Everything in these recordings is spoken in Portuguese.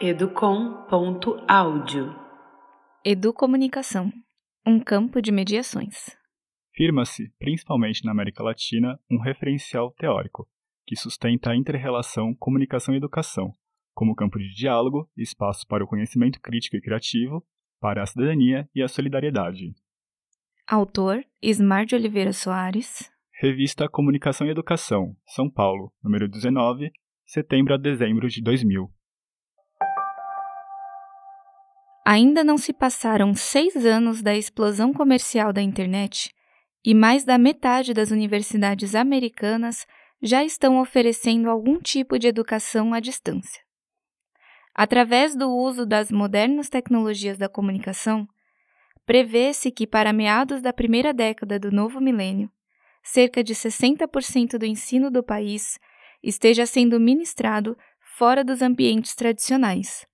Educom.audio. Educomunicação, um campo de mediações. Firma-se, principalmente na América Latina, um referencial teórico, que sustenta a inter-relação comunicação e educação, como campo de diálogo e espaço para o conhecimento crítico e criativo, para a cidadania e a solidariedade. Autor, Ismar de Oliveira Soares. Revista Comunicação e Educação, São Paulo, número 19, setembro a dezembro de 2000. Ainda não se passaram 6 anos da explosão comercial da internet e mais da metade das universidades americanas já estão oferecendo algum tipo de educação à distância. Através do uso das modernas tecnologias da comunicação, prevê-se que para meados da primeira década do novo milênio, cerca de 60% do ensino do país esteja sendo ministrado fora dos ambientes tradicionais,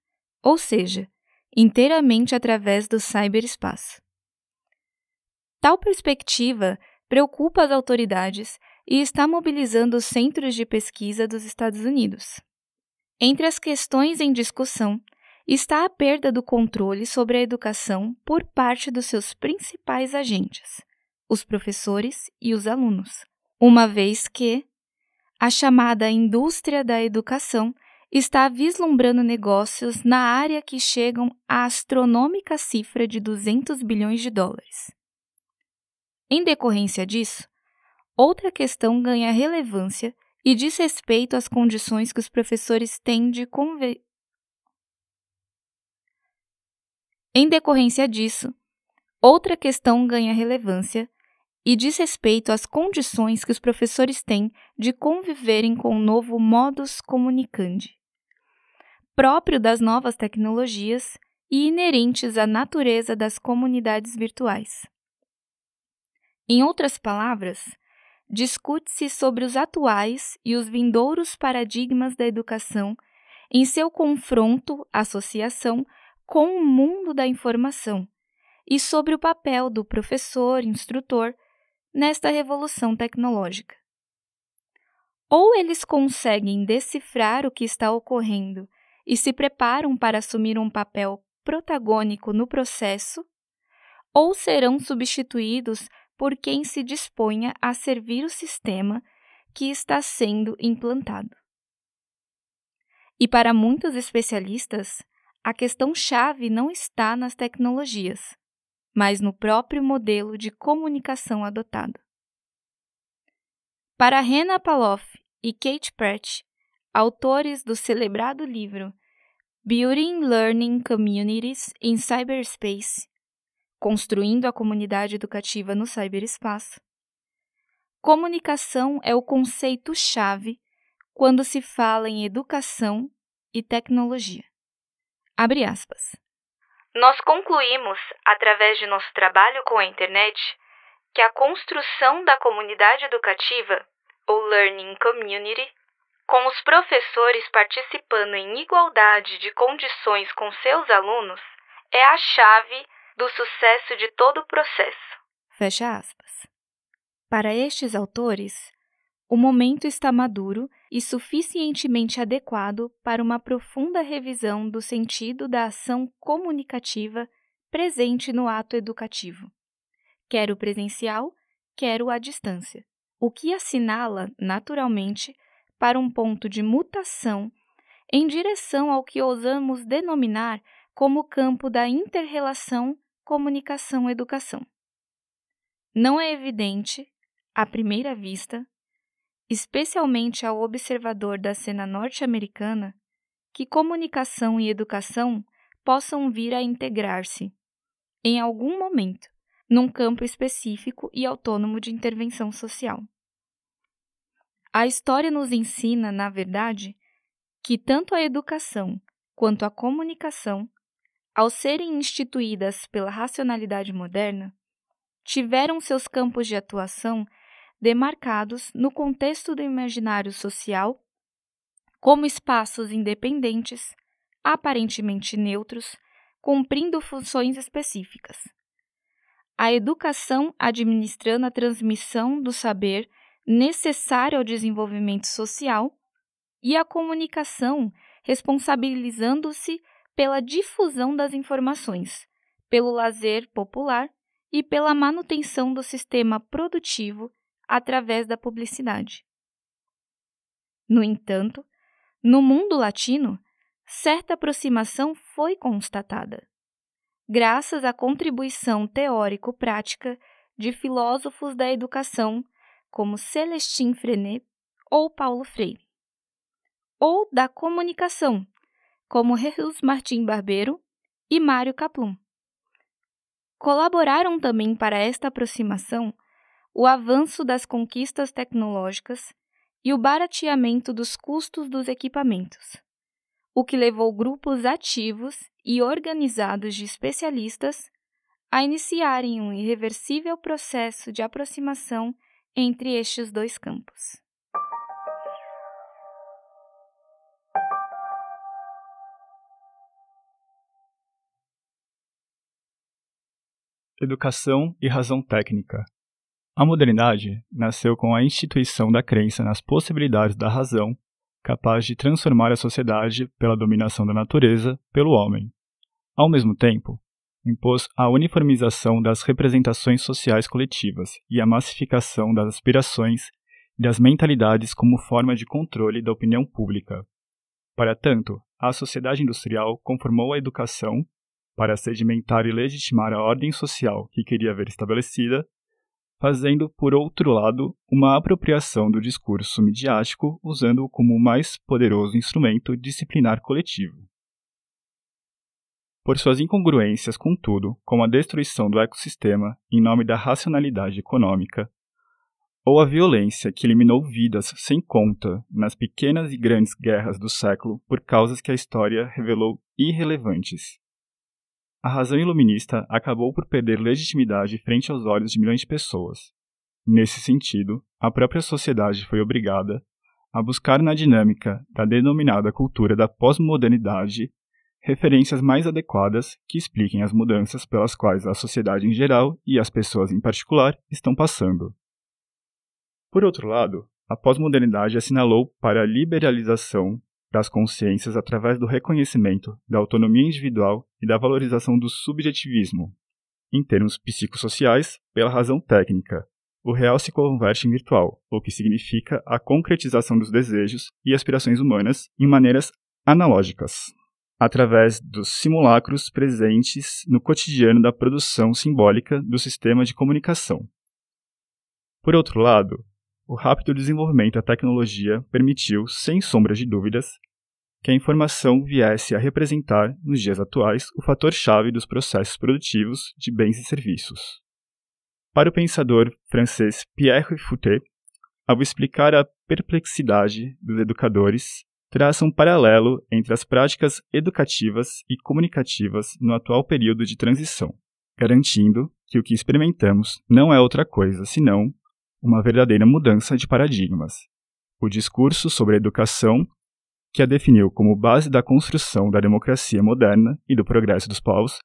ou seja, inteiramente através do ciberespaço. Tal perspectiva preocupa as autoridades e está mobilizando os centros de pesquisa dos Estados Unidos. Entre as questões em discussão está a perda do controle sobre a educação por parte dos seus principais agentes, os professores e os alunos, uma vez que a chamada indústria da educação está vislumbrando negócios na área que chegam à astronômica cifra de 200 bilhões de dólares. Em decorrência disso, outra questão ganha relevância e diz respeito às condições que os professores têm de conviverem com o novo modus comunicandi, próprio das novas tecnologias e inerentes à natureza das comunidades virtuais. Em outras palavras, discute-se sobre os atuais e os vindouros paradigmas da educação em seu confronto, associação com o mundo da informação e sobre o papel do professor, instrutor, nesta revolução tecnológica. Ou eles conseguem decifrar o que está ocorrendo e se preparam para assumir um papel protagônico no processo, ou serão substituídos por quem se disponha a servir o sistema que está sendo implantado. E para muitos especialistas, a questão-chave não está nas tecnologias, mas no próprio modelo de comunicação adotado. Para Hannah Palloff e Kate Pratt, autores do celebrado livro Building Learning Communities in Cyberspace, Construindo a Comunidade Educativa no Ciberespaço, comunicação é o conceito-chave quando se fala em educação e tecnologia. Abre aspas. Nós concluímos, através de nosso trabalho com a internet, que a construção da comunidade educativa, ou Learning Community, com os professores participando em igualdade de condições com seus alunos, é a chave do sucesso de todo o processo. Fecha aspas. Para estes autores, o momento está maduro e suficientemente adequado para uma profunda revisão do sentido da ação comunicativa presente no ato educativo, quer o presencial, quer o à distância, o que assinala, naturalmente, para um ponto de mutação em direção ao que ousamos denominar como o campo da inter-relação comunicação-educação. Não é evidente, à primeira vista, especialmente ao observador da cena norte-americana, que comunicação e educação possam vir a integrar-se, em algum momento, num campo específico e autônomo de intervenção social. A história nos ensina, na verdade, que tanto a educação quanto a comunicação, ao serem instituídas pela racionalidade moderna, tiveram seus campos de atuação demarcados no contexto do imaginário social como espaços independentes, aparentemente neutros, cumprindo funções específicas. A educação administrando a transmissão do saber necessário ao desenvolvimento social e a comunicação responsabilizando-se pela difusão das informações, pelo lazer popular e pela manutenção do sistema produtivo através da publicidade. No entanto, no mundo latino, certa aproximação foi constatada, graças à contribuição teórico-prática de filósofos da educação como Celestin Freinet ou Paulo Freire, ou da comunicação, como Jesus Martim Barbeiro e Mário Kaplun. Colaboraram também para esta aproximação o avanço das conquistas tecnológicas e o barateamento dos custos dos equipamentos, o que levou grupos ativos e organizados de especialistas a iniciarem um irreversível processo de aproximação entre estes dois campos. Educação e razão técnica. A modernidade nasceu com a instituição da crença nas possibilidades da razão, capaz de transformar a sociedade pela dominação da natureza pelo homem. Ao mesmo tempo, impôs a uniformização das representações sociais coletivas e a massificação das aspirações e das mentalidades como forma de controle da opinião pública. Para tanto, a sociedade industrial conformou a educação para sedimentar e legitimar a ordem social que queria ver estabelecida, fazendo, por outro lado, uma apropriação do discurso midiático, usando-o como o mais poderoso instrumento disciplinar coletivo. Por suas incongruências, contudo, como a destruição do ecossistema em nome da racionalidade econômica, ou a violência que eliminou vidas sem conta nas pequenas e grandes guerras do século por causas que a história revelou irrelevantes. A razão iluminista acabou por perder legitimidade frente aos olhos de milhões de pessoas. Nesse sentido, a própria sociedade foi obrigada a buscar na dinâmica da denominada cultura da pós-modernidade referências mais adequadas que expliquem as mudanças pelas quais a sociedade em geral e as pessoas em particular estão passando. Por outro lado, a pós-modernidade assinalou para a liberalização das consciências através do reconhecimento da autonomia individual e da valorização do subjetivismo. Em termos psicossociais, pela razão técnica, o real se converte em virtual, o que significa a concretização dos desejos e aspirações humanas em maneiras analógicas, através dos simulacros presentes no cotidiano da produção simbólica do sistema de comunicação. Por outro lado, o rápido desenvolvimento da tecnologia permitiu, sem sombra de dúvidas, que a informação viesse a representar, nos dias atuais, o fator-chave dos processos produtivos de bens e serviços. Para o pensador francês Pierre Foutet, ao explicar a perplexidade dos educadores, traça um paralelo entre as práticas educativas e comunicativas no atual período de transição, garantindo que o que experimentamos não é outra coisa senão uma verdadeira mudança de paradigmas. O discurso sobre a educação, que a definiu como base da construção da democracia moderna e do progresso dos povos,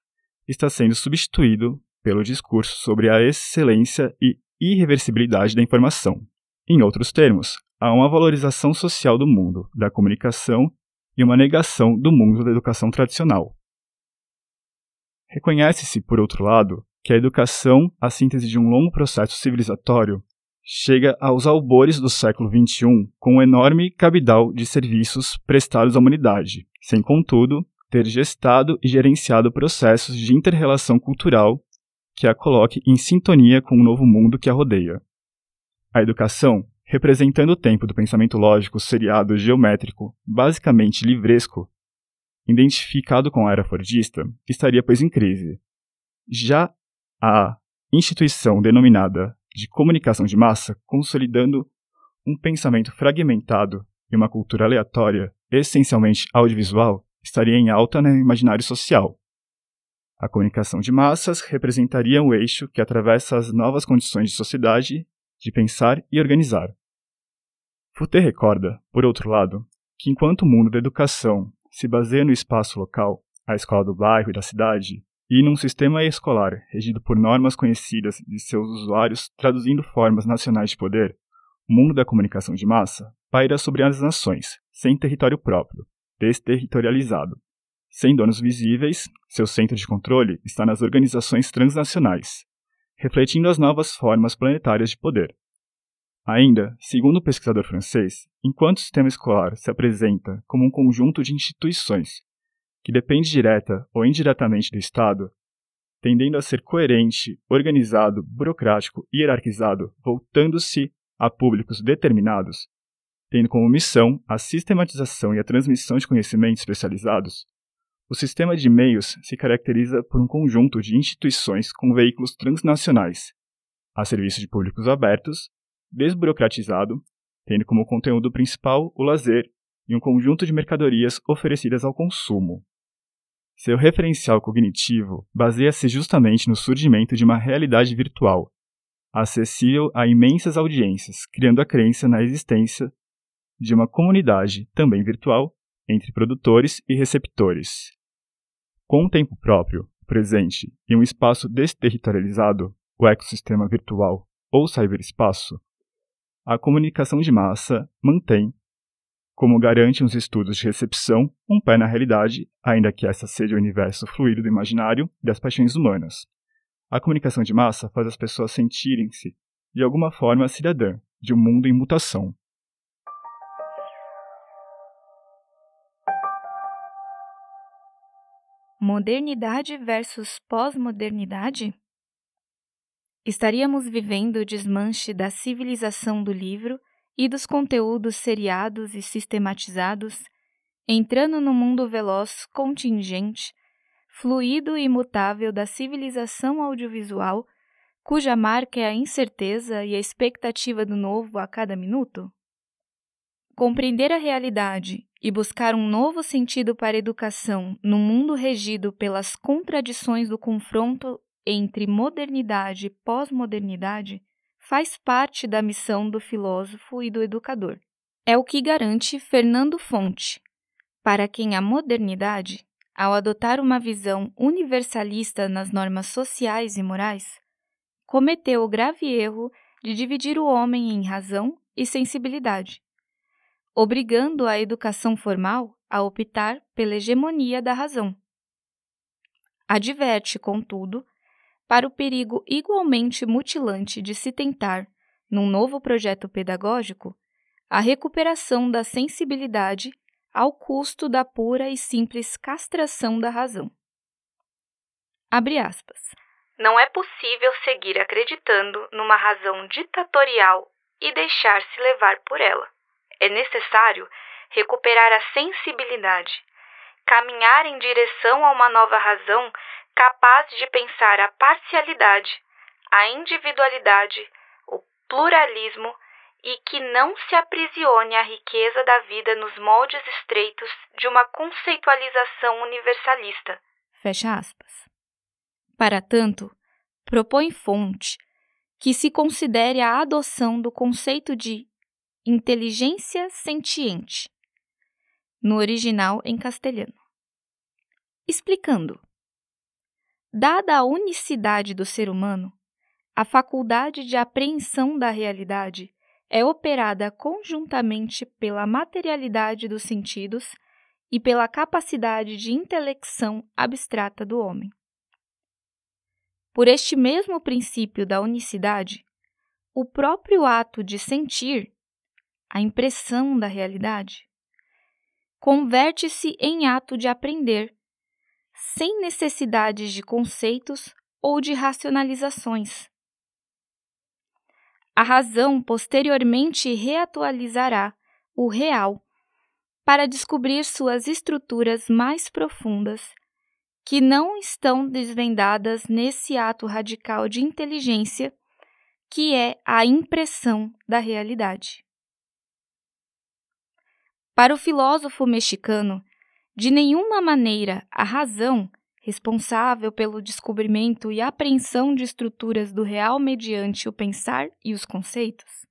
está sendo substituído pelo discurso sobre a excelência e irreversibilidade da informação. Em outros termos, há uma valorização social do mundo da comunicação e uma negação do mundo da educação tradicional. Reconhece-se, por outro lado, que a educação, a síntese de um longo processo civilizatório, chega aos albores do século XXI com um enorme cabidal de serviços prestados à humanidade, sem, contudo, ter gestado e gerenciado processos de inter-relação cultural que a coloque em sintonia com o novo mundo que a rodeia. A educação, representando o tempo do pensamento lógico seriado geométrico, basicamente livresco, identificado com a era fordista, estaria, pois, em crise. Já a instituição denominada de comunicação de massa, consolidando um pensamento fragmentado e uma cultura aleatória, essencialmente audiovisual, estaria em alta no imaginário social. A comunicação de massas representaria um eixo que atravessa as novas condições de sociedade, de pensar e organizar. Foutet recorda, por outro lado, que enquanto o mundo da educação se baseia no espaço local, a escola do bairro e da cidade, e num sistema escolar regido por normas conhecidas de seus usuários traduzindo formas nacionais de poder, o mundo da comunicação de massa paira sobre as nações, sem território próprio, desterritorializado. Sem donos visíveis, seu centro de controle está nas organizações transnacionais, refletindo as novas formas planetárias de poder. Ainda, segundo o pesquisador francês, enquanto o sistema escolar se apresenta como um conjunto de instituições que depende direta ou indiretamente do Estado, tendendo a ser coerente, organizado, burocrático e hierarquizado, voltando-se a públicos determinados, tendo como missão a sistematização e a transmissão de conhecimentos especializados, o sistema de meios se caracteriza por um conjunto de instituições com veículos transnacionais, a serviço de públicos abertos, desburocratizado, tendo como conteúdo principal o lazer e um conjunto de mercadorias oferecidas ao consumo. Seu referencial cognitivo baseia-se justamente no surgimento de uma realidade virtual, acessível a imensas audiências, criando a crença na existência de uma comunidade, também virtual, entre produtores e receptores. Com um tempo próprio, presente, e um espaço desterritorializado, o ecossistema virtual ou ciberespaço, a comunicação de massa mantém, como garantem os estudos de recepção, um pé na realidade, ainda que essa seja o universo fluido do imaginário e das paixões humanas. A comunicação de massa faz as pessoas sentirem-se, de alguma forma, cidadã de um mundo em mutação. Modernidade versus pós-modernidade? Estaríamos vivendo o desmanche da civilização do livro e dos conteúdos seriados e sistematizados, entrando no mundo veloz, contingente, fluido e imutável da civilização audiovisual, cuja marca é a incerteza e a expectativa do novo a cada minuto? Compreender a realidade e buscar um novo sentido para a educação num mundo regido pelas contradições do confronto entre modernidade e pós-modernidade faz parte da missão do filósofo e do educador. É o que garante Fernando Fonte, para quem a modernidade, ao adotar uma visão universalista nas normas sociais e morais, cometeu o grave erro de dividir o homem em razão e sensibilidade, obrigando a educação formal a optar pela hegemonia da razão. Adverte, contudo, para o perigo igualmente mutilante de se tentar, num novo projeto pedagógico, a recuperação da sensibilidade ao custo da pura e simples castração da razão. Abre aspas. Não é possível seguir acreditando numa razão ditatorial e deixar-se levar por ela. É necessário recuperar a sensibilidade, caminhar em direção a uma nova razão capaz de pensar a parcialidade, a individualidade, o pluralismo e que não se aprisione à riqueza da vida nos moldes estreitos de uma conceitualização universalista. Fecha aspas. Para tanto, propõe Fonte que se considere a adoção do conceito de inteligência sentiente, no original em castelhano. Explicando. Dada a unicidade do ser humano, a faculdade de apreensão da realidade é operada conjuntamente pela materialidade dos sentidos e pela capacidade de intelecção abstrata do homem. Por este mesmo princípio da unicidade, o próprio ato de sentir, a impressão da realidade, converte-se em ato de aprender, sem necessidades de conceitos ou de racionalizações. A razão posteriormente reatualizará o real para descobrir suas estruturas mais profundas, que não estão desvendadas nesse ato radical de inteligência, que é a impressão da realidade. Para o filósofo mexicano, de nenhuma maneira a razão, responsável pelo descobrimento e apreensão de estruturas do real mediante o pensar e os conceitos,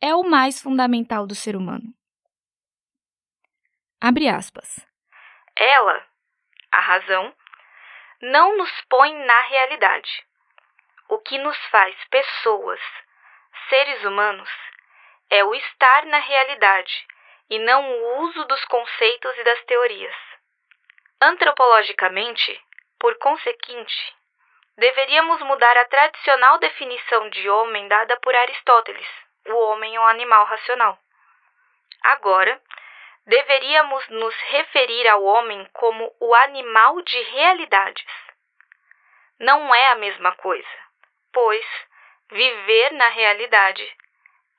é o mais fundamental do ser humano. Abre aspas. Ela, a razão, não nos põe na realidade. O que nos faz pessoas, seres humanos, é o estar na realidade e não o uso dos conceitos e das teorias. Antropologicamente, por conseguinte, deveríamos mudar a tradicional definição de homem dada por Aristóteles, o homem é um animal racional. Agora, deveríamos nos referir ao homem como o animal de realidades. Não é a mesma coisa, pois viver na realidade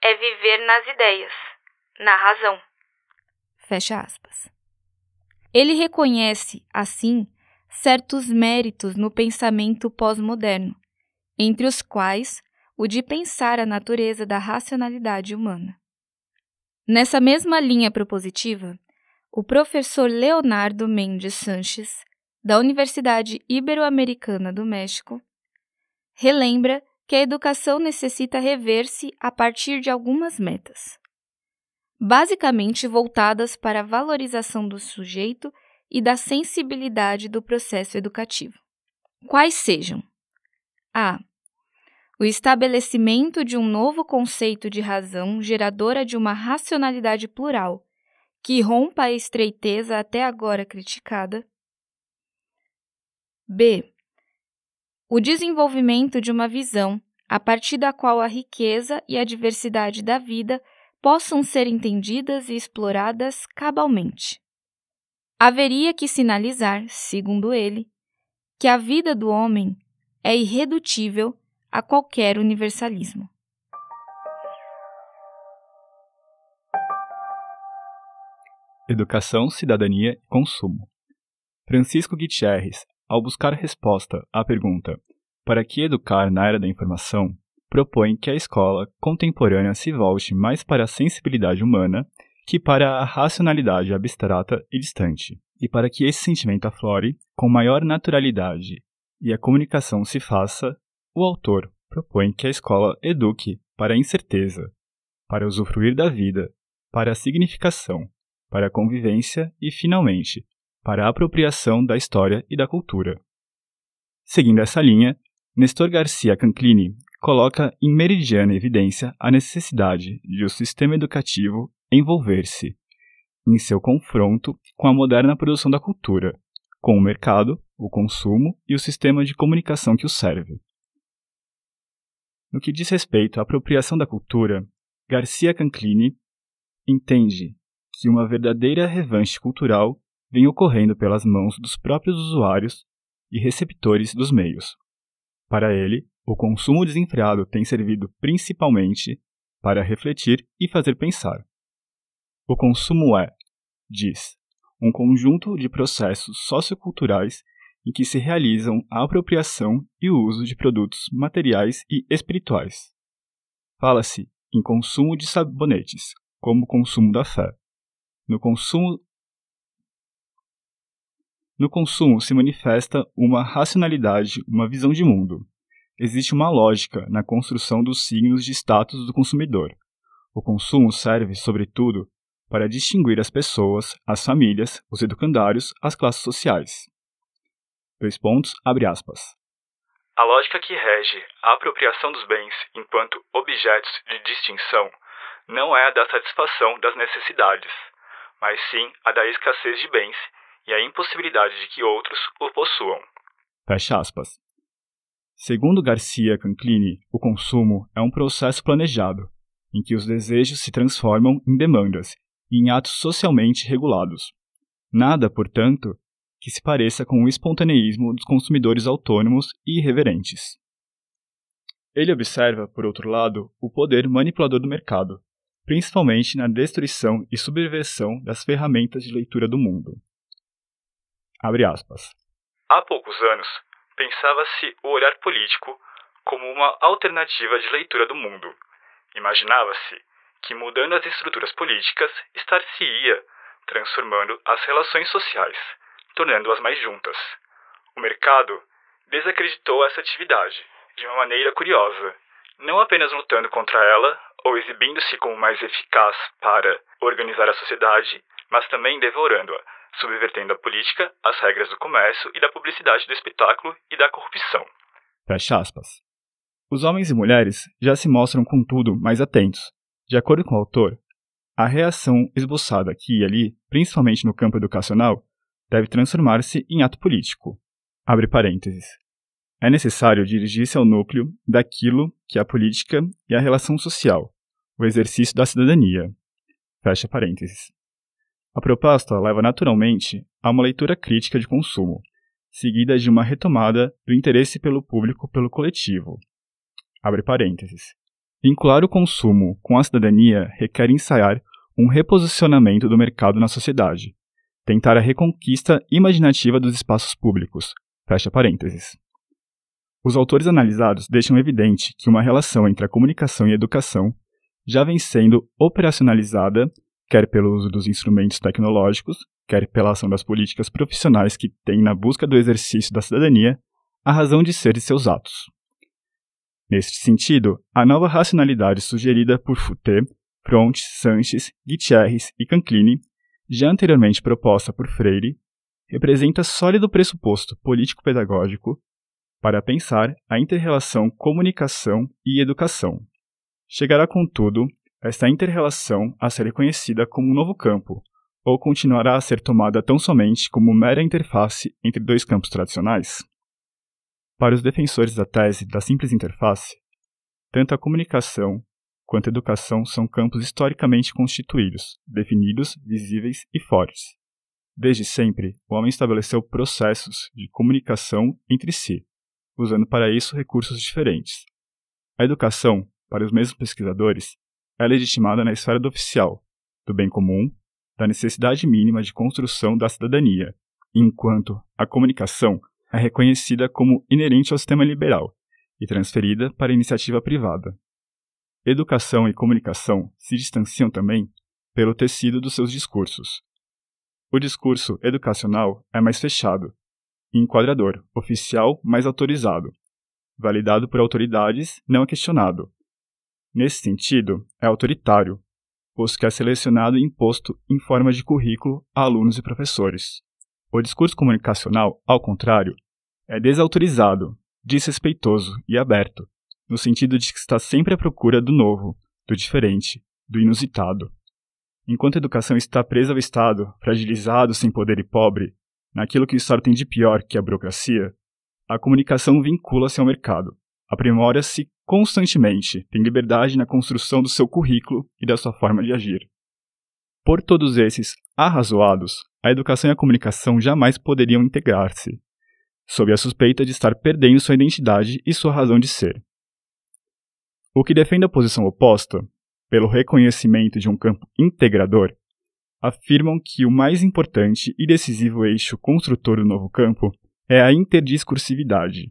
é viver nas ideias, na razão. Fecha aspas. Ele reconhece, assim, certos méritos no pensamento pós-moderno, entre os quais o de pensar a natureza da racionalidade humana. Nessa mesma linha propositiva, o professor Leonardo Mendes Sanches, da Universidade Ibero-Americana do México, relembra que a educação necessita rever-se a partir de algumas metas, basicamente voltadas para a valorização do sujeito e da sensibilidade do processo educativo. Quais sejam: a. O estabelecimento de um novo conceito de razão geradora de uma racionalidade plural, que rompa a estreiteza até agora criticada. B. O desenvolvimento de uma visão a partir da qual a riqueza e a diversidade da vida possam ser entendidas e exploradas cabalmente. Haveria que sinalizar, segundo ele, que a vida do homem é irredutível a qualquer universalismo. Educação, cidadania e consumo. Francisco Gutierrez, ao buscar resposta à pergunta "Para que educar na era da informação?", propõe que a escola contemporânea se volte mais para a sensibilidade humana que para a racionalidade abstrata e distante, e para que esse sentimento aflore com maior naturalidade e a comunicação se faça, o autor propõe que a escola eduque para a incerteza, para usufruir da vida, para a significação, para a convivência e, finalmente, para a apropriação da história e da cultura. Seguindo essa linha, Nestor Garcia Canclini coloca em meridiana evidência a necessidade de o sistema educativo envolver-se em seu confronto com a moderna produção da cultura, com o mercado, o consumo e o sistema de comunicação que o serve. No que diz respeito à apropriação da cultura, Garcia Canclini entende que uma verdadeira revanche cultural vem ocorrendo pelas mãos dos próprios usuários e receptores dos meios. Para ele, o consumo desenfreado tem servido principalmente para refletir e fazer pensar. O consumo é, diz, um conjunto de processos socioculturais em que se realizam a apropriação e o uso de produtos materiais e espirituais. Fala-se em consumo de sabonetes, como o consumo da fé. No consumo se manifesta uma racionalidade, uma visão de mundo. Existe uma lógica na construção dos signos de status do consumidor. O consumo serve, sobretudo, para distinguir as pessoas, as famílias, os educandários, as classes sociais. Abre aspas. A lógica que rege a apropriação dos bens enquanto objetos de distinção não é a da satisfação das necessidades, mas sim a da escassez de bens e a impossibilidade de que outros o possuam. Fecha aspas. Segundo Garcia Canclini, o consumo é um processo planejado, em que os desejos se transformam em demandas e em atos socialmente regulados. Nada, portanto, que se pareça com o espontaneísmo dos consumidores autônomos e irreverentes. Ele observa, por outro lado, o poder manipulador do mercado, principalmente na destruição e subversão das ferramentas de leitura do mundo. Abre aspas. Há poucos anos, pensava-se o olhar político como uma alternativa de leitura do mundo. Imaginava-se que, mudando as estruturas políticas, estar-se-ia transformando as relações sociais, tornando-as mais juntas. O mercado desacreditou essa atividade de uma maneira curiosa, não apenas lutando contra ela ou exibindo-se como mais eficaz para organizar a sociedade, mas também devorando-a, subvertendo a política, as regras do comércio e da publicidade do espetáculo e da corrupção. Fecha aspas. Os homens e mulheres já se mostram, contudo, mais atentos. De acordo com o autor, a reação esboçada aqui e ali, principalmente no campo educacional, deve transformar-se em ato político. Abre parênteses. É necessário dirigir-se ao núcleo daquilo que é a política e a relação social, o exercício da cidadania. Fecha parênteses. A proposta leva naturalmente a uma leitura crítica de consumo, seguida de uma retomada do interesse pelo público pelo coletivo. Abre parênteses. Vincular o consumo com a cidadania requer ensaiar um reposicionamento do mercado na sociedade, tentar a reconquista imaginativa dos espaços públicos. Fecha parênteses. Os autores analisados deixam evidente que uma relação entre a comunicação e a educação já vem sendo operacionalizada, quer pelo uso dos instrumentos tecnológicos, quer pela ação das políticas profissionais que têm na busca do exercício da cidadania a razão de ser de seus atos. Neste sentido, a nova racionalidade sugerida por Fouté, Frontes, Sanches, Gutierrez e Canclini, já anteriormente proposta por Freire, representa sólido pressuposto político-pedagógico para pensar a inter-relação comunicação e educação. Chegará, contudo, esta inter-relação a ser reconhecida como um novo campo, ou continuará a ser tomada tão somente como mera interface entre dois campos tradicionais? Para os defensores da tese da simples interface, tanto a comunicação quanto a educação são campos historicamente constituídos, definidos, visíveis e fortes. Desde sempre, o homem estabeleceu processos de comunicação entre si, usando para isso recursos diferentes. A educação, para os mesmos pesquisadores, é legitimada na esfera do oficial, do bem comum, da necessidade mínima de construção da cidadania, enquanto a comunicação é reconhecida como inerente ao sistema liberal e transferida para a iniciativa privada. Educação e comunicação se distanciam também pelo tecido dos seus discursos. O discurso educacional é mais fechado, enquadrador, oficial mais autorizado, validado por autoridades, não é questionado. Nesse sentido, é autoritário, pois que é selecionado e imposto em forma de currículo a alunos e professores. O discurso comunicacional, ao contrário, é desautorizado, desrespeitoso e aberto, no sentido de que está sempre à procura do novo, do diferente, do inusitado. Enquanto a educação está presa ao Estado, fragilizado, sem poder e pobre, naquilo que o Estado tem de pior, que é a burocracia, a comunicação vincula-se ao mercado, aprimora-se constantemente, tem liberdade na construção do seu currículo e da sua forma de agir. Por todos esses arrazoados, a educação e a comunicação jamais poderiam integrar-se, sob a suspeita de estar perdendo sua identidade e sua razão de ser. O que defende a posição oposta, pelo reconhecimento de um campo integrador, afirmam que o mais importante e decisivo eixo construtor do novo campo é a interdiscursividade.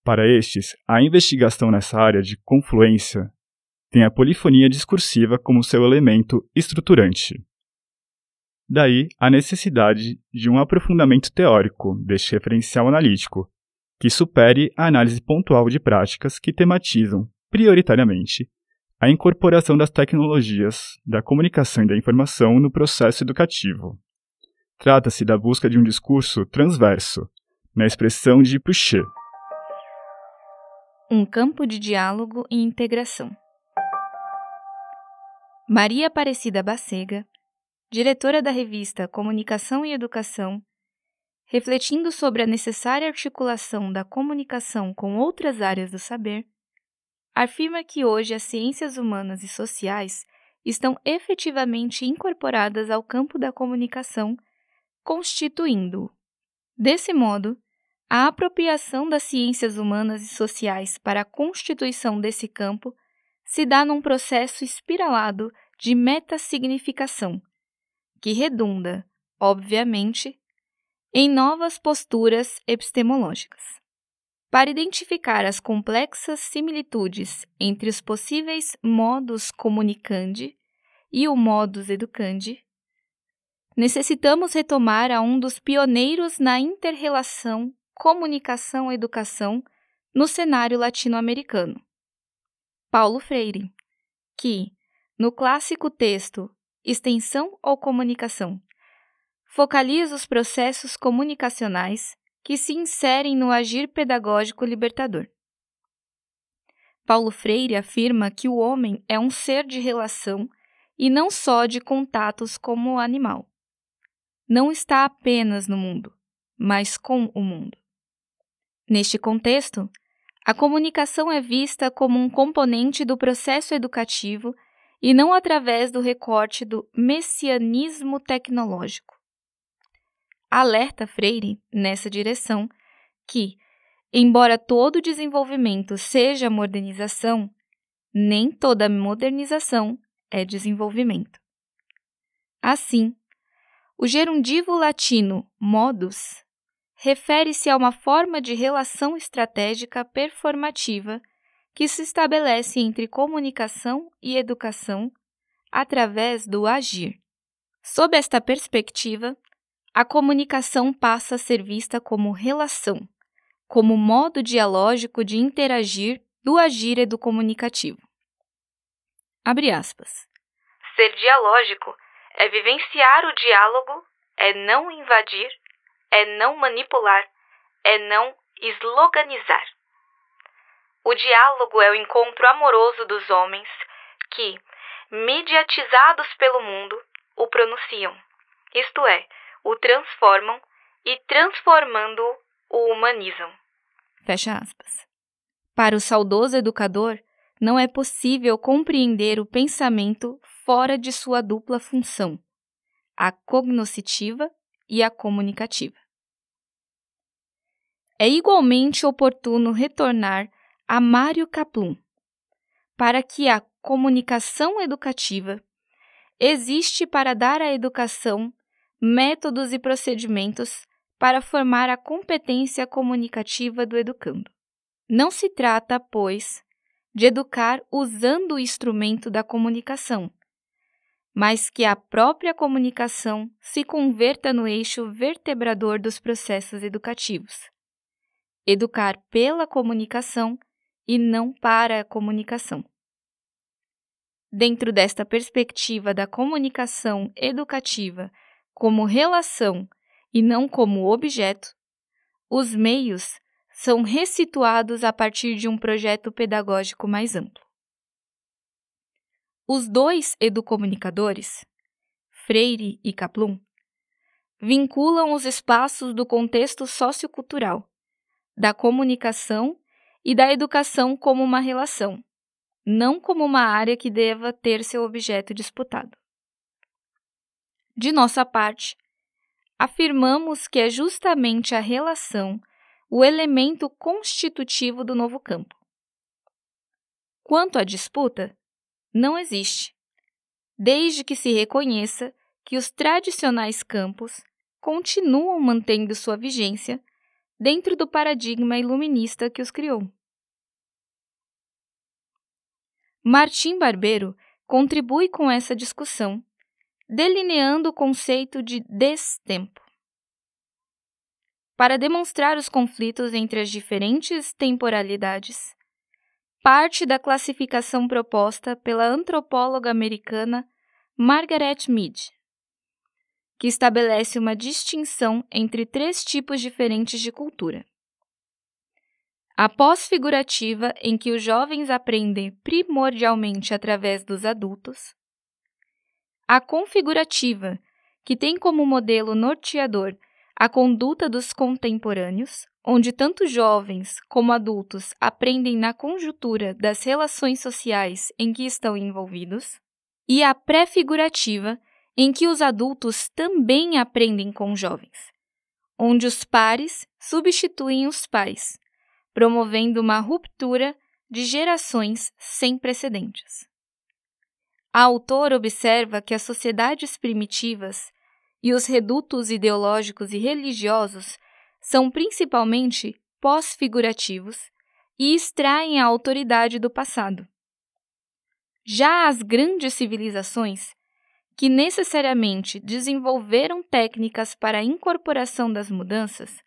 Para estes, a investigação nessa área de confluência tem a polifonia discursiva como seu elemento estruturante. Daí a necessidade de um aprofundamento teórico deste referencial analítico, que supere a análise pontual de práticas que tematizam, prioritariamente, a incorporação das tecnologias, da comunicação e da informação no processo educativo. Trata-se da busca de um discurso transverso, na expressão de Pouchet. Um campo de diálogo e integração. Maria Aparecida Bacega, diretora da revista Comunicação e Educação, refletindo sobre a necessária articulação da comunicação com outras áreas do saber, afirma que hoje as ciências humanas e sociais estão efetivamente incorporadas ao campo da comunicação, constituindo-o. Desse modo, a apropriação das ciências humanas e sociais para a constituição desse campo se dá num processo espiralado de metasignificação, que redunda, obviamente, em novas posturas epistemológicas. Para identificar as complexas similitudes entre os possíveis modus comunicandi e o modus educandi, necessitamos retomar a um dos pioneiros na inter-relação comunicação-educação no cenário latino-americano, Paulo Freire, que, no clássico texto Extensão ou Comunicação, focaliza os processos comunicacionais que se inserem no agir pedagógico libertador. Paulo Freire afirma que o homem é um ser de relação e não só de contatos como o animal. Não está apenas no mundo, mas com o mundo. Neste contexto, a comunicação é vista como um componente do processo educativo e não através do recorte do messianismo tecnológico. Alerta Freire, nessa direção, que, embora todo desenvolvimento seja modernização, nem toda modernização é desenvolvimento. Assim, o gerundivo latino modus refere-se a uma forma de relação estratégica performativa que se estabelece entre comunicação e educação através do agir. Sob esta perspectiva, a comunicação passa a ser vista como relação, como modo dialógico de interagir do agir educomunicativo. Abre aspas. Ser dialógico é vivenciar o diálogo, é não invadir, é não manipular, é não esloganizar. O diálogo é o encontro amoroso dos homens que, mediatizados pelo mundo, o pronunciam, isto é, o transformam e, transformando-o, o humanizam. Fecha aspas. Para o saudoso educador, não é possível compreender o pensamento fora de sua dupla função, a cognoscitiva e a comunicativa. É igualmente oportuno retornar a Mário Kaplun, para que a comunicação educativa existe para dar à educação métodos e procedimentos para formar a competência comunicativa do educando. Não se trata, pois, de educar usando o instrumento da comunicação, mas que a própria comunicação se converta no eixo vertebrador dos processos educativos. Educar pela comunicação e não para a comunicação. Dentro desta perspectiva da comunicação educativa como relação e não como objeto, os meios são ressituados a partir de um projeto pedagógico mais amplo. Os dois educomunicadores, Freire e Kaplun, vinculam os espaços do contexto sociocultural, da comunicação e da educação como uma relação, não como uma área que deva ter seu objeto disputado. De nossa parte, afirmamos que é justamente a relação o elemento constitutivo do novo campo. Quanto à disputa, não existe, desde que se reconheça que os tradicionais campos continuam mantendo sua vigência dentro do paradigma iluminista que os criou. Martim Barbeiro contribui com essa discussão, delineando o conceito de destempo. Para demonstrar os conflitos entre as diferentes temporalidades, parte da classificação proposta pela antropóloga americana Margaret Mead, que estabelece uma distinção entre 3 tipos diferentes de cultura. A pós-figurativa, em que os jovens aprendem primordialmente através dos adultos. A configurativa, que tem como modelo norteador a conduta dos contemporâneos, onde tanto jovens como adultos aprendem na conjuntura das relações sociais em que estão envolvidos. E a pré-figurativa, em que os adultos também aprendem com jovens, onde os pares substituem os pais, promovendo uma ruptura de gerações sem precedentes. A autora observa que as sociedades primitivas e os redutos ideológicos e religiosos são principalmente pós-figurativos e extraem a autoridade do passado. Já as grandes civilizações, que necessariamente desenvolveram técnicas para a incorporação das mudanças,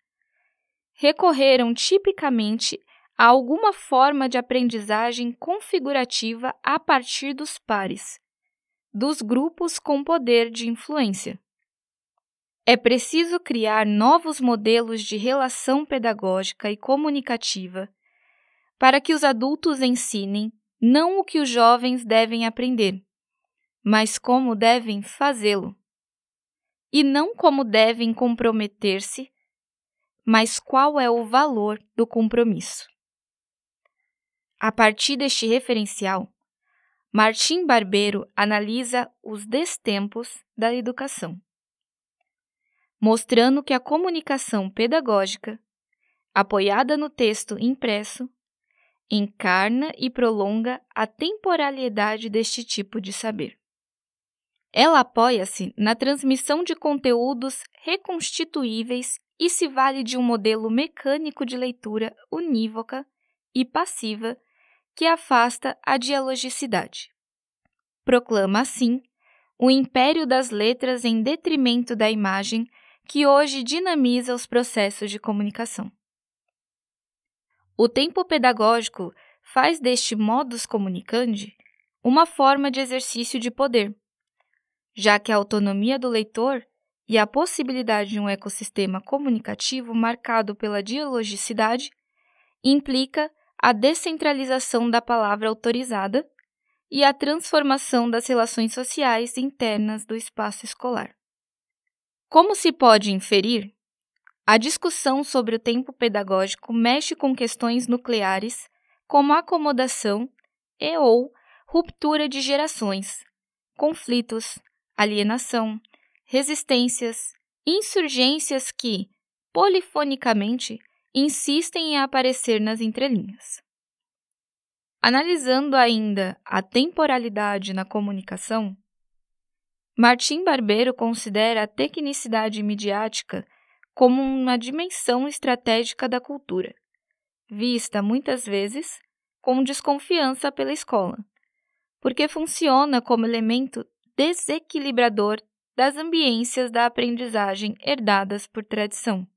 recorreram tipicamente a alguma forma de aprendizagem configurativa a partir dos pares, dos grupos com poder de influência. É preciso criar novos modelos de relação pedagógica e comunicativa para que os adultos ensinem não o que os jovens devem aprender, mas como devem fazê-lo. E não como devem comprometer-se, mas qual é o valor do compromisso. A partir deste referencial, Martim Barbeiro analisa os destempos da educação, mostrando que a comunicação pedagógica, apoiada no texto impresso, encarna e prolonga a temporalidade deste tipo de saber. Ela apoia-se na transmissão de conteúdos reconstituíveis e se vale de um modelo mecânico de leitura unívoca e passiva que afasta a dialogicidade. Proclama, assim, o império das letras em detrimento da imagem que hoje dinamiza os processos de comunicação. O tempo pedagógico faz deste modus comunicandi uma forma de exercício de poder, já que a autonomia do leitor e a possibilidade de um ecossistema comunicativo marcado pela dialogicidade implica a descentralização da palavra autorizada e a transformação das relações sociais internas do espaço escolar. Como se pode inferir, a discussão sobre o tempo pedagógico mexe com questões nucleares como acomodação e/ou ruptura de gerações, conflitos, alienação, resistências, insurgências que, polifonicamente, insistem em aparecer nas entrelinhas. Analisando ainda a temporalidade na comunicação, Martim Barbeiro considera a tecnicidade midiática como uma dimensão estratégica da cultura, vista muitas vezes com desconfiança pela escola, porque funciona como elemento desequilibrador das ambiências da aprendizagem herdadas por tradição.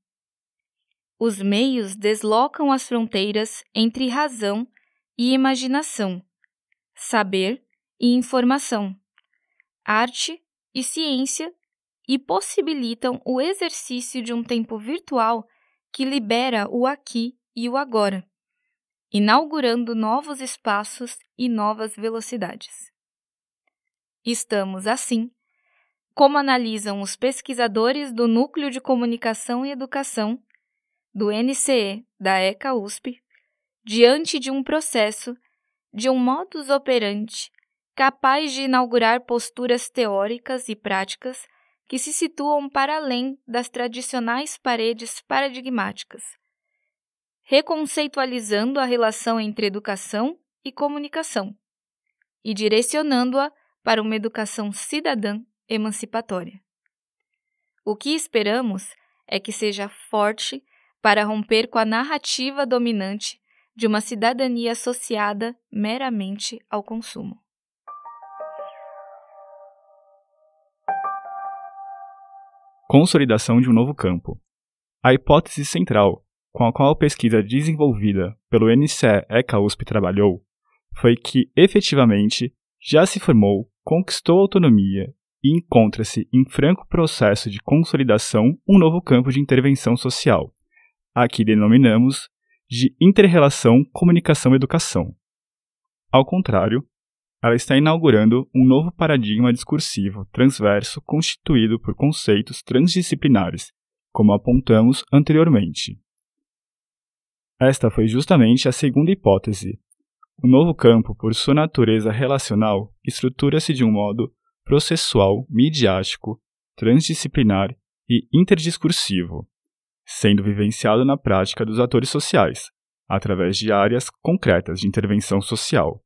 Os meios deslocam as fronteiras entre razão e imaginação, saber e informação, arte e ciência, e possibilitam o exercício de um tempo virtual que libera o aqui e o agora, inaugurando novos espaços e novas velocidades. Estamos, assim, como analisam os pesquisadores do Núcleo de Comunicação e Educação, do NCE, da ECA USP, diante de um processo, de um modus operandi, capaz de inaugurar posturas teóricas e práticas que se situam para além das tradicionais paredes paradigmáticas, reconceitualizando a relação entre educação e comunicação e direcionando-a para uma educação cidadã emancipatória. O que esperamos é que seja forte para romper com a narrativa dominante de uma cidadania associada meramente ao consumo. Consolidação de um novo campo. A hipótese central com a qual a pesquisa desenvolvida pelo NCE-ECA USP trabalhou foi que, efetivamente, já se formou, conquistou autonomia e encontra-se em franco processo de consolidação um novo campo de intervenção social, a que denominamos de inter-relação comunicação-educação. Ao contrário, ela está inaugurando um novo paradigma discursivo transverso constituído por conceitos transdisciplinares, como apontamos anteriormente. Esta foi justamente a segunda hipótese. O novo campo, por sua natureza relacional, estrutura-se de um modo processual, midiático, transdisciplinar e interdiscursivo, sendo vivenciado na prática dos atores sociais, através de áreas concretas de intervenção social.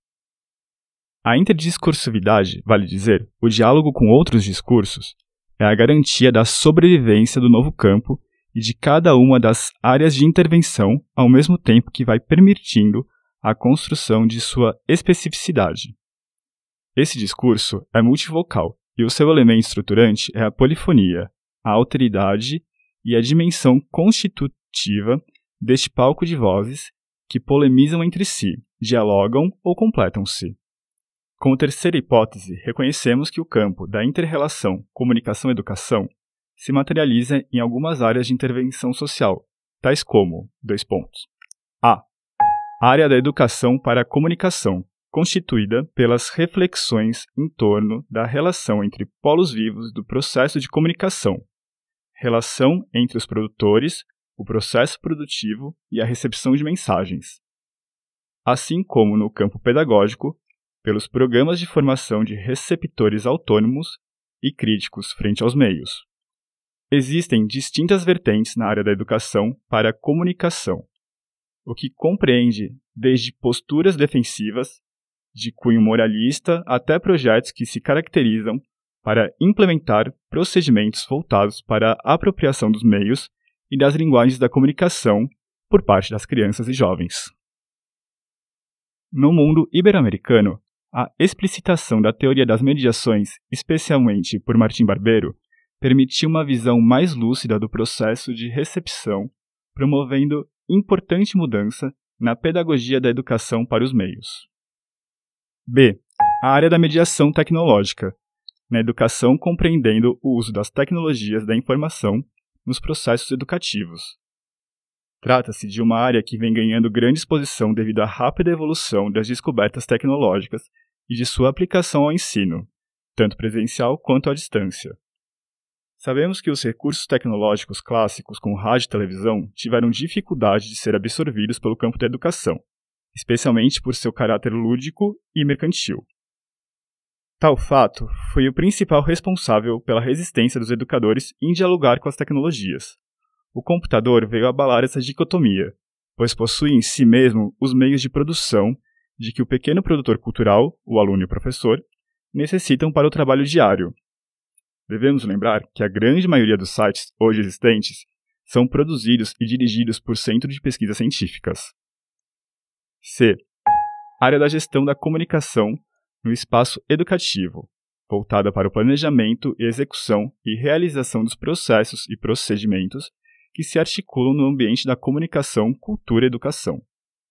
A interdiscursividade, vale dizer, o diálogo com outros discursos, é a garantia da sobrevivência do novo campo e de cada uma das áreas de intervenção, ao mesmo tempo que vai permitindo a construção de sua especificidade. Esse discurso é multivocal e o seu elemento estruturante é a polifonia, a alteridade e a dimensão constitutiva deste palco de vozes que polemizam entre si, dialogam ou completam-se. Como terceira hipótese, reconhecemos que o campo da inter-relação comunicação-educação se materializa em algumas áreas de intervenção social, tais como, A. Área da educação para a comunicação, constituída pelas reflexões em torno da relação entre polos vivos do processo de comunicação, relação entre os produtores, o processo produtivo e a recepção de mensagens. Assim como no campo pedagógico, pelos programas de formação de receptores autônomos e críticos frente aos meios. Existem distintas vertentes na área da educação para a comunicação, o que compreende desde posturas defensivas, de cunho moralista, até projetos que se caracterizam para implementar procedimentos voltados para a apropriação dos meios e das linguagens da comunicação por parte das crianças e jovens. No mundo ibero-americano, a explicitação da teoria das mediações, especialmente por Martim Barbeiro, permitiu uma visão mais lúcida do processo de recepção, promovendo importante mudança na pedagogia da educação para os meios. B. A área da mediação tecnológica, na educação compreendendo o uso das tecnologias da informação nos processos educativos. Trata-se de uma área que vem ganhando grande exposição devido à rápida evolução das descobertas tecnológicas e de sua aplicação ao ensino, tanto presencial quanto à distância. Sabemos que os recursos tecnológicos clássicos, como rádio e televisão, tiveram dificuldade de ser absorvidos pelo campo da educação, especialmente por seu caráter lúdico e mercantil. Tal fato foi o principal responsável pela resistência dos educadores em dialogar com as tecnologias. O computador veio abalar essa dicotomia, pois possui em si mesmo os meios de produção de que o pequeno produtor cultural, o aluno e o professor, necessitam para o trabalho diário. Devemos lembrar que a grande maioria dos sites hoje existentes são produzidos e dirigidos por centros de pesquisas científicas. C. Área da gestão da comunicação no espaço educativo, voltada para o planejamento e execução e realização dos processos e procedimentos que se articulam no ambiente da comunicação, cultura e educação,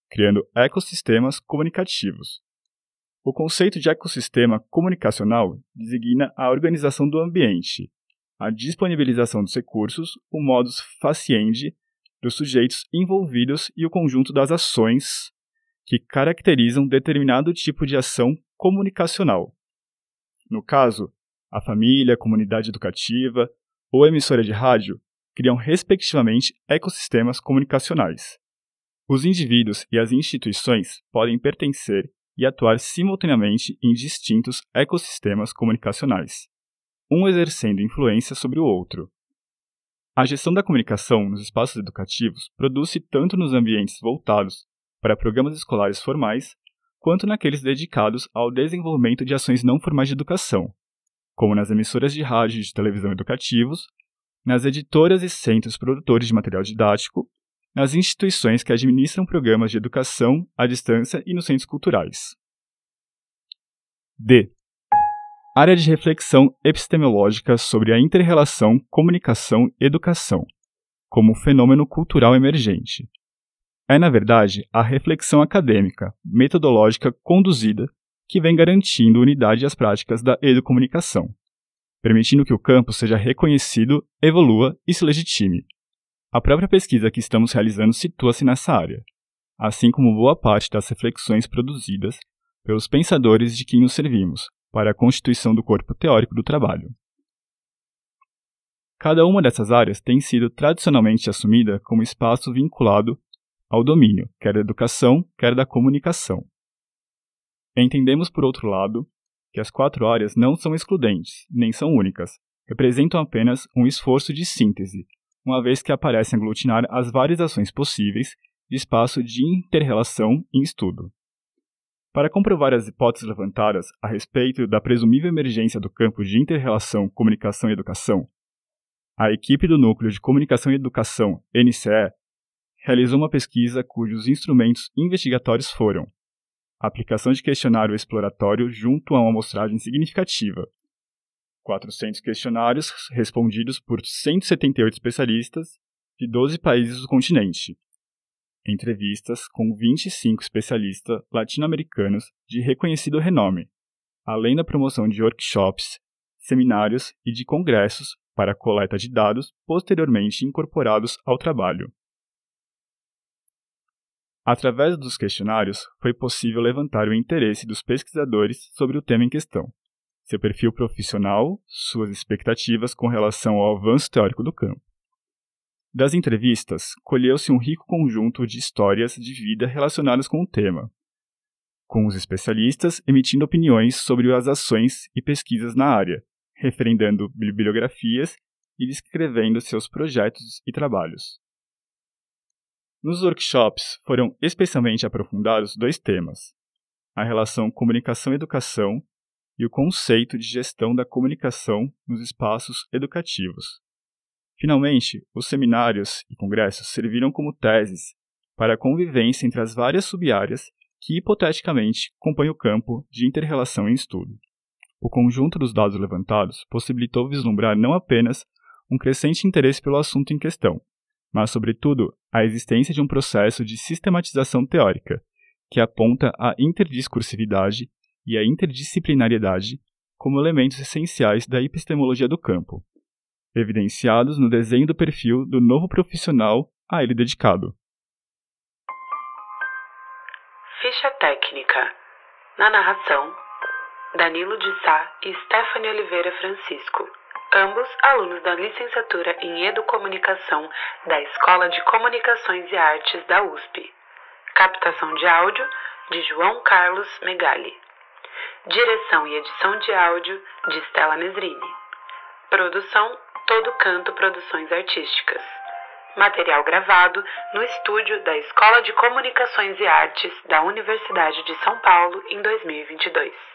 criando ecossistemas comunicativos. O conceito de ecossistema comunicacional designa a organização do ambiente, a disponibilização dos recursos, o modus faciendi dos sujeitos envolvidos e o conjunto das ações que caracterizam determinado tipo de ação comunicacional. No caso, a família, a comunidade educativa ou a emissora de rádio criam respectivamente ecossistemas comunicacionais. Os indivíduos e as instituições podem pertencer e atuar simultaneamente em distintos ecossistemas comunicacionais, um exercendo influência sobre o outro. A gestão da comunicação nos espaços educativos produz-se tanto nos ambientes voltados para programas escolares formais, quanto naqueles dedicados ao desenvolvimento de ações não formais de educação, como nas emissoras de rádio e de televisão educativos, nas editoras e centros produtores de material didático, nas instituições que administram programas de educação à distância e nos centros culturais. D. Área de reflexão epistemológica sobre a inter-relação comunicação-educação, como fenômeno cultural emergente. É, na verdade, a reflexão acadêmica, metodológica conduzida que vem garantindo unidade às práticas da educomunicação, permitindo que o campo seja reconhecido, evolua e se legitime. A própria pesquisa que estamos realizando situa-se nessa área, assim como boa parte das reflexões produzidas pelos pensadores de quem nos servimos para a constituição do corpo teórico do trabalho. Cada uma dessas áreas tem sido tradicionalmente assumida como espaço vinculado ao domínio, quer da educação, quer da comunicação. Entendemos, por outro lado, que as 4 áreas não são excludentes, nem são únicas, representam apenas um esforço de síntese, uma vez que aparecem aglutinar as várias ações possíveis de espaço de inter-relação em estudo. Para comprovar as hipóteses levantadas a respeito da presumível emergência do campo de inter-relação, comunicação e educação, a equipe do Núcleo de Comunicação e Educação, NCE, realizou uma pesquisa cujos instrumentos investigatórios foram a aplicação de questionário exploratório junto a uma amostragem significativa, 400 questionários respondidos por 178 especialistas de 12 países do continente, entrevistas com 25 especialistas latino-americanos de reconhecido renome, além da promoção de workshops, seminários e de congressos para a coleta de dados posteriormente incorporados ao trabalho. Através dos questionários, foi possível levantar o interesse dos pesquisadores sobre o tema em questão, seu perfil profissional, suas expectativas com relação ao avanço teórico do campo. Das entrevistas, colheu-se um rico conjunto de histórias de vida relacionadas com o tema, com os especialistas emitindo opiniões sobre as ações e pesquisas na área, referendando bibliografias e descrevendo seus projetos e trabalhos. Nos workshops foram especialmente aprofundados 2 temas: a relação comunicação-educação e o conceito de gestão da comunicação nos espaços educativos. Finalmente, os seminários e congressos serviram como teses para a convivência entre as várias sub-áreas que hipoteticamente compõem o campo de inter-relação em estudo. O conjunto dos dados levantados possibilitou vislumbrar não apenas um crescente interesse pelo assunto em questão, mas, sobretudo, a existência de um processo de sistematização teórica, que aponta a interdiscursividade e a interdisciplinariedade como elementos essenciais da epistemologia do campo, evidenciados no desenho do perfil do novo profissional a ele dedicado. Ficha técnica. Na narração, Danilo de Sá e Stephanie Oliveira Francisco, ambos alunos da licenciatura em Educomunicação da Escola de Comunicações e Artes da USP. Captação de áudio de João Carlos Megali. Direção e edição de áudio de Stella Nesrini. Produção Todo Canto Produções Artísticas. Material gravado no estúdio da Escola de Comunicações e Artes da Universidade de São Paulo em 2022.